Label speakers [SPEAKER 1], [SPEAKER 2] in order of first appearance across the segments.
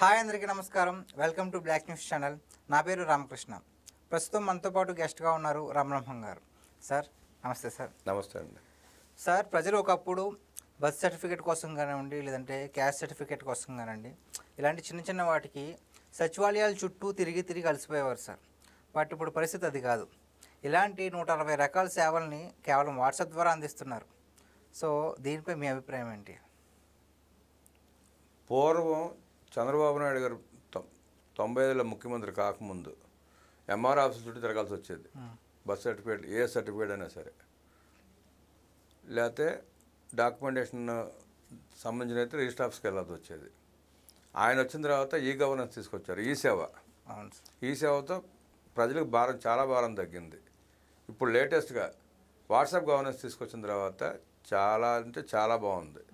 [SPEAKER 1] Hi అందరికీ నమస్కారం. Welcome to Black News channel. నా పేరు రామకృష్ణ. ప్రస్తుతం మనతో పాటు గెస్ట్గా ఉన్నారు రామబ్రహ్మం గారు. సార్ నమస్తే సార్.
[SPEAKER 2] నమస్తే అండి.
[SPEAKER 1] సార్, ప్రజలు ఒకప్పుడు బర్త్ సర్టిఫికేట్ కోసం కానివ్వండి, లేదంటే క్యాస్ట్ సర్టిఫికేట్ కోసం కానివ్వండి, ఇలాంటి చిన్న చిన్న వాటికి సచివాలయాల చుట్టూ తిరిగి తిరిగి అలసిపోయేవారు సార్. బట్ ఇప్పుడు పరిస్థితి అది కాదు. ఇలాంటి 160 రకాల సేవల్ని కేవలం వాట్సాప్ ద్వారా అందిస్తున్నారు. సో దీనిపై మీ అభిప్రాయం ఏంటి?
[SPEAKER 2] పూర్వం చంద్రబాబు నాయుడు గారు 95లో ముఖ్యమంత్రి కాకముందు ఎంఆర్ ఆఫీస్ చుట్టూ తిరగాల్సి వచ్చేది. బర్త్ సర్టిఫికేట్ ఏ సర్టిఫికేట్ అయినా సరే, లేకపోతే డాక్యుమెంటేషన్ సంబంధించిన అయితే రిజిస్టర్ ఆఫీస్కి వెళ్ళాల్సి వచ్చేది. ఆయన వచ్చిన తర్వాత ఈ గవర్నెన్స్ తీసుకొచ్చారు, ఈ సేవ. ఈ సేవతో ప్రజలకు చాలా భారం తగ్గింది. ఇప్పుడు లేటెస్ట్గా వాట్సాప్ గవర్నెన్స్ తీసుకొచ్చిన తర్వాత చాలా అంటే చాలా బాగుంది.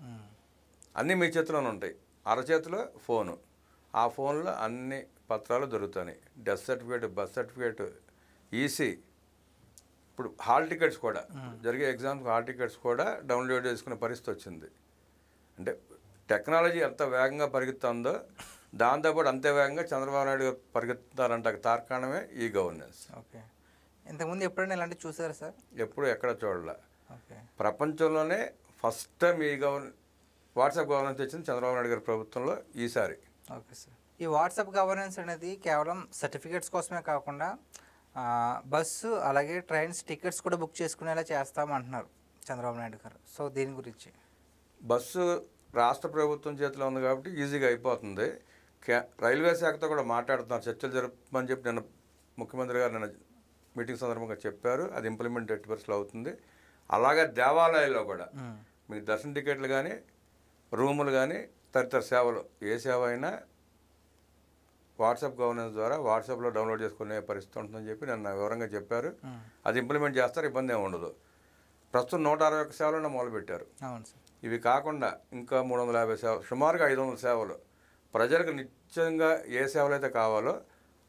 [SPEAKER 2] అన్నీ మీ చేతిలోనే ఉంటాయి. అరచేతిలో ఫోను, ఆ ఫోన్లో అన్ని పత్రాలు దొరుకుతాయి. Death certificate, birth certificate, EC, ఇప్పుడు హాల్ టికెట్స్ కూడా, జరిగే ఎగ్జామ్స్ హాల్ టికెట్స్ కూడా డౌన్లోడ్ చేసుకునే పరిస్థితి వచ్చింది. అంటే టెక్నాలజీ ఎంత వేగంగా పరిగెత్తుందో దాంతోపాటు అంతే వేగంగా చంద్రబాబు నాయుడు గారు పరిగెత్తారంట తార్కాణమే ఈ గవర్నెన్స్.
[SPEAKER 1] ఓకే, ఇంతకుముందు ఎప్పుడైనా ఇలాంటివి చూసారా సార్?
[SPEAKER 2] ఎప్పుడు ఎక్కడ చూడలే.
[SPEAKER 1] ఓకే,
[SPEAKER 2] ప్రపంచంలోనే ఫస్ట్ టైం ఈ వాట్సాప్ గవర్నెన్స్ వచ్చింది చంద్రబాబు నాయుడు గారి ప్రభుత్వంలో ఈసారి.
[SPEAKER 1] ఓకే సార్, ఈ వాట్సాప్ గవర్నెన్స్ అనేది కేవలం సర్టిఫికేట్స్ కోసమే కాకుండా బస్సు అలాగే ట్రైన్స్ టికెట్స్ కూడా బుక్ చేసుకునేలా చేస్తామంటున్నారు చంద్రబాబు నాయుడు గారు. సో దీని గురించి?
[SPEAKER 2] బస్సు రాష్ట్ర ప్రభుత్వం చేతిలో ఉంది కాబట్టి ఈజీగా అయిపోతుంది. రైల్వే శాఖతో కూడా మాట్లాడుతున్నారు, చర్చలు జరపమని చెప్పి నిన్న ముఖ్యమంత్రి గారు నిన్న మీటింగ్ సందర్భంగా చెప్పారు. అది ఇంప్లిమెంట్ 80% అవుతుంది. అలాగే దేవాలయాల్లో కూడా మీకు దర్శన టికెట్లు కానీ, రూములు కానీ, తదితర సేవలు ఏ సేవ అయినా వాట్సాప్ గవర్నెన్స్ ద్వారా వాట్సాప్లో డౌన్లోడ్ చేసుకునే పరిస్థితి ఉంటుందని చెప్పి నన్ను వివరంగా చెప్పారు. అది ఇంప్లిమెంట్ చేస్తారు, ఇబ్బంది ఏమి ఉండదు. ప్రస్తుతం 161 సేవలను మొదలుపెట్టారు.
[SPEAKER 1] అవును సార్.
[SPEAKER 2] ఇవి కాకుండా ఇంకా 350 సేవలు, సుమారుగా 500 సేవలు ప్రజలకు నిత్యంగా ఏ సేవలు అయితే కావాలో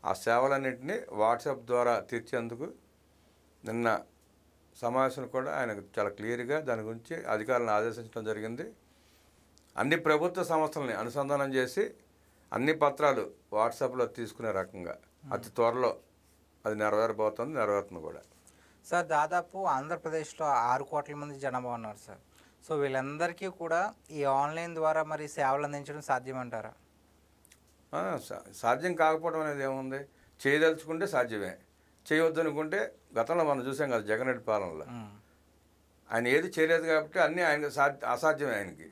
[SPEAKER 2] ఆ సేవలన్నింటినీ వాట్సాప్ ద్వారా తీర్చేందుకు నిన్న సమావేశం కూడా ఆయన చాలా క్లియర్గా దాని గురించి అధికారులను ఆదేశించడం జరిగింది. అన్ని ప్రభుత్వ సంస్థలని అనుసంధానం చేసి అన్ని పత్రాలు వాట్సాప్లో తీసుకునే రకంగా అతి త్వరలో అది నెరవేరుతుంది కూడా.
[SPEAKER 1] సార్, దాదాపు ఆంధ్రప్రదేశ్లో 6 కోట్ల మంది జనాభా ఉన్నారు సార్. సో వీళ్ళందరికీ కూడా ఈ ఆన్లైన్ ద్వారా మరి సేవలు అందించడం సాధ్యమంటారా?
[SPEAKER 2] సాధ్యం కాకపోవడం అనేది ఏముంది, చేయదలుచుకుంటే సాధ్యమే, చేయవద్దు అనుకుంటే గతంలో మనం చూసాం కదా జగన్ రెడ్డి పాలనలో. ఆయన ఏది చేయలేదు కాబట్టి అన్నీ ఆయనకి అసాధ్యమే. ఆయనకి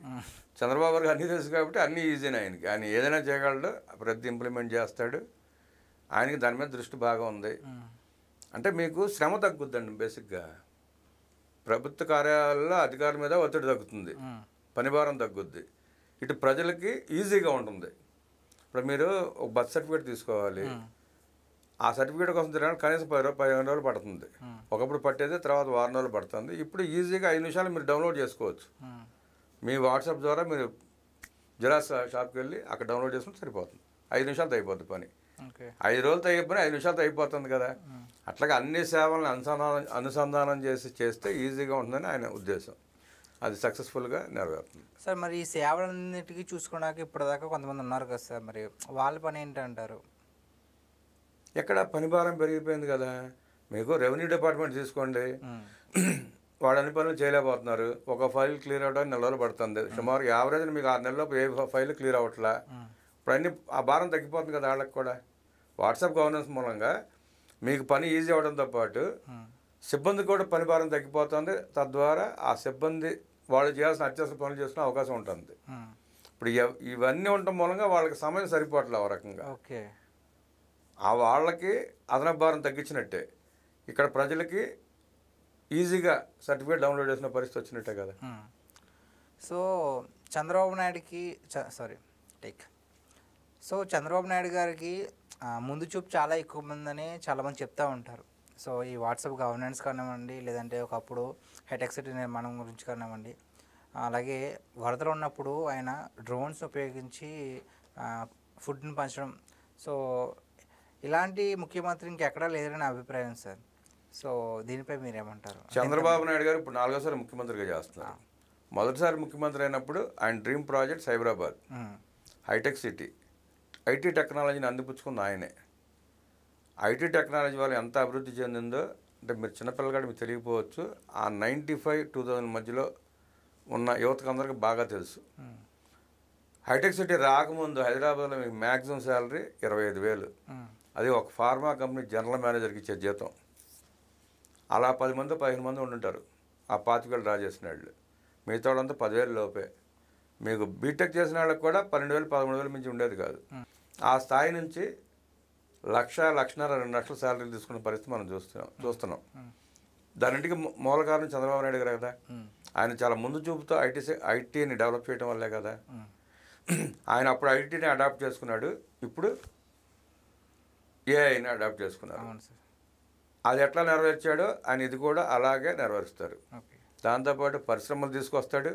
[SPEAKER 2] చంద్రబాబు గారికి అన్నీ తెలుసు కాబట్టి అన్నీ ఈజీనే ఆయనకి. ఆయన ఏదైనా చేయగలడు, ప్రతి ఇంప్లిమెంట్ చేస్తాడు. ఆయనకి దాని మీద దృష్టి బాగా ఉంది. అంటే మీకు శ్రమ తగ్గుద్దండి. బేసిక్గా ప్రభుత్వ కార్యాలయాల్లో అధికారుల మీద ఒత్తిడి తగ్గుతుంది, పనిభారం తగ్గుద్ది. ఇటు ప్రజలకి ఈజీగా ఉంటుంది. ఇప్పుడు మీరు ఒక బర్త్ సర్టిఫికేట్ తీసుకోవాలి, ఆ సర్టిఫికేట్ కోసం తిరగడానికి కనీసం 15 రోజులు పడుతుంది. ఒకప్పుడు పట్టేది, తర్వాత 1 వారం రోజులు పడుతుంది. ఇప్పుడు ఈజీగా 5 నిమిషాలు మీరు డౌన్లోడ్ చేసుకోవచ్చు. మీ వాట్సాప్ ద్వారా మీరు జిరాక్స్ షాప్కి వెళ్ళి అక్కడ డౌన్లోడ్ చేసుకుంటే సరిపోతుంది. 5 నిమిషాలతో అయిపోతుంది పని. 5 రోజులతో అయిపోయి 5 నిమిషాలతో అయిపోతుంది కదా. అట్లాగే అన్ని సేవలను అనుసంధానం చేస్తే ఈజీగా ఉంటుందని ఆయన ఉద్దేశం. అది సక్సెస్ఫుల్గా నెరవేరుతుంది.
[SPEAKER 1] సార్, మరి ఈ సేవలన్నిటికీ చూసుకోవడానికి ఇప్పటిదాకా కొంతమంది ఉన్నారు కదా సార్, మరి వాళ్ళ పని ఏంటంటారు?
[SPEAKER 2] ఎక్కడ పని భారం పెరిగిపోయింది కదా. మీకు రెవెన్యూ డిపార్ట్మెంట్ తీసుకోండి, వాడు అన్ని పనులు చేయలేకపోతున్నారు. ఒక ఫైల్ క్లియర్ అవ్వడానికి 4 రోజులు పడుతుంది. సుమారు యావరేజ్ మీకు 6 నెలల్లో ఏ ఫైల్ క్లియర్ అవ్వట్లా. ఇప్పుడు అన్ని ఆ భారం తగ్గిపోతుంది కదా వాళ్ళకి కూడా. వాట్సాప్ గవర్నెన్స్ మూలంగా మీకు పని ఈజీ అవడంతో పాటు సిబ్బంది కూడా పని భారం తగ్గిపోతుంది. తద్వారా ఆ సిబ్బంది వాళ్ళు చేయాల్సిన అత్యవసర పనులు చేసుకునే అవకాశం ఉంటుంది. ఇప్పుడు ఇవన్నీ ఉండటం మూలంగా వాళ్ళకి సమయం సరిపోవట్లే. ఒక రకంగా
[SPEAKER 1] ఓకే,
[SPEAKER 2] ఆ వాళ్ళకి అదనపు భారం తగ్గించినట్టే, ఇక్కడ ప్రజలకి ఈజీగా సర్టిఫికేట్ డౌన్లోడ్ చేసిన పరిస్థితి వచ్చినట్టే కదా.
[SPEAKER 1] సో చంద్రబాబు నాయుడు గారికి ముందు చూపు చాలా ఎక్కువ మందని చాలామంది చెప్తూ ఉంటారు. సో ఈ వాట్సాప్ గవర్నెన్స్ కానివ్వండి, లేదంటే ఒకప్పుడు హైటెక్ సిటీ నిర్మాణం గురించి కానివ్వండి, అలాగే వరదలు ఉన్నప్పుడు ఆయన డ్రోన్స్ ఉపయోగించి ఫుడ్ని పంచడం. సో ఇలాంటి ముఖ్యమంత్రి ఇంకెక్కడా లేదని అభిప్రాయం సార్. సో దీనిపై మీరేమంటారు?
[SPEAKER 2] చంద్రబాబు నాయుడు గారు ఇప్పుడు 4వసారి ముఖ్యమంత్రిగా చేస్తున్నారు. మొదటిసారి ముఖ్యమంత్రి అయినప్పుడు ఆయన dream project Cyberabad hi-tech city IT టెక్నాలజీని అందిపుచ్చుకుంది ఆయనే. ఐటీ టెక్నాలజీ వల్ల ఎంత అభివృద్ధి చెందిందో అంటే మీరు చిన్నపిల్లగాడు మీకు తెలియకపోవచ్చు. ఆ 95-2000 మధ్యలో ఉన్న యువతకు అందరికీ బాగా తెలుసు. హైటెక్ సిటీ రాకముందు హైదరాబాద్లో మీకు మ్యాక్సిమం శాలరీ 25,000. అది ఒక ఫార్మా కంపెనీ జనరల్ మేనేజర్కి ఇచ్చే జీతం. అలా 10 మంది 15 మంది ఉండుంటారు ఆ 25,000 డ్రా చేసిన వాళ్ళు. మిగతా వాళ్ళంతా 10,000 లోపే. మీకు బీటెక్ చేసిన వాళ్ళకి కూడా 12,000 13,000 మించి ఉండేది కాదు. ఆ స్థాయి నుంచి 1,00,000, 1,50,000, 2,00,000 శాలరీలు తీసుకున్న పరిస్థితి మనం చూస్తున్నాం. దానింటికి మూల కారణం చంద్రబాబు నాయుడు గారు కదా. ఆయన చాలా ముందు చూపుతో ఐటీని డెవలప్ చేయడం వల్లే కదా. ఆయన అప్పుడు ఐటీని అడాప్ట్ చేసుకున్నాడు, ఇప్పుడు ఏఐని అడాప్ట్ చేసుకున్నారు. అది ఎట్లా నెరవేర్చాడో ఆయన ఇది కూడా అలాగే నెరవేరుస్తారు. దాంతోపాటు పరిశ్రమలు తీసుకొస్తాడు.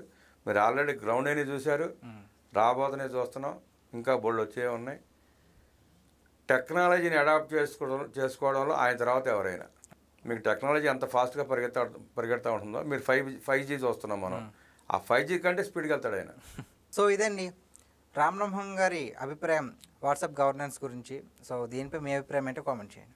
[SPEAKER 2] మీరు ఆల్రెడీ గ్రౌండ్ అని చూశారు, రాబోతనే చూస్తున్నాం, ఇంకా బోళ్ళు వచ్చే ఉన్నాయి. టెక్నాలజీని అడాప్ట్ చేసుకోవడంలో ఆయన తర్వాత ఎవరైనా. మీకు టెక్నాలజీ ఎంత ఫాస్ట్గా పరిగెడతా ఉంటుందో, మీరు 5G చూస్తున్నాం మనం. ఆ 5G కంటే స్పీడ్కి వెళ్తాడు ఆయన.
[SPEAKER 1] సో ఇదండి రామ్ బ్రహ్మం గారి అభిప్రాయం వాట్సాప్ గవర్నెన్స్ గురించి. సో దీనిపై మీ అభిప్రాయం ఏంటో కామెంట్ చేయండి.